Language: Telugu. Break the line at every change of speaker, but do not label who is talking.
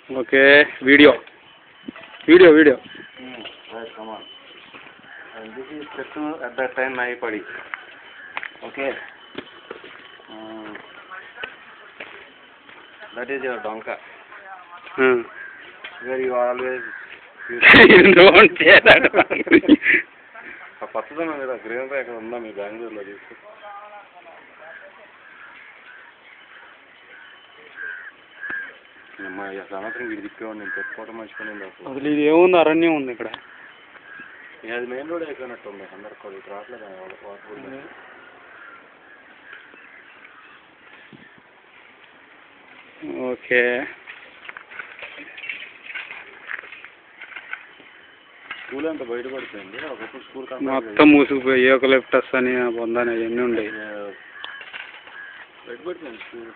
Okay video video video
Right, come on. And this is Kettu at that time Naipadi. Okay. That is your donka. Where you are always.
Don't say that.
ఆ పచ్చదనం మీద గ్రీనరీ అక్కడ ఉందా మీ బెంగళూరులో తీసుకు అమ్మా సంవత్సరం ఇది తిప్పేవాడు నేను పెట్టుకోవడం మర్చిపోయింది
అసలు ఇది ఏముంది అరణ్యం ఉంది ఇక్కడ
అది మెయిన్ రోడ్ అయిపోయినట్టు ఉంది అందరికి కూడా ఇటు రావట్లేదు
ఓకే
స్కూల్ అంతా బయటపడిపోయింది ఒకప్పుడు స్కూల్
మొత్తం మూసుకుపోయి యూకలిప్టస్ అని పొందని అవన్నీ ఉండేవి
బయటపడిపోయింది స్కూల్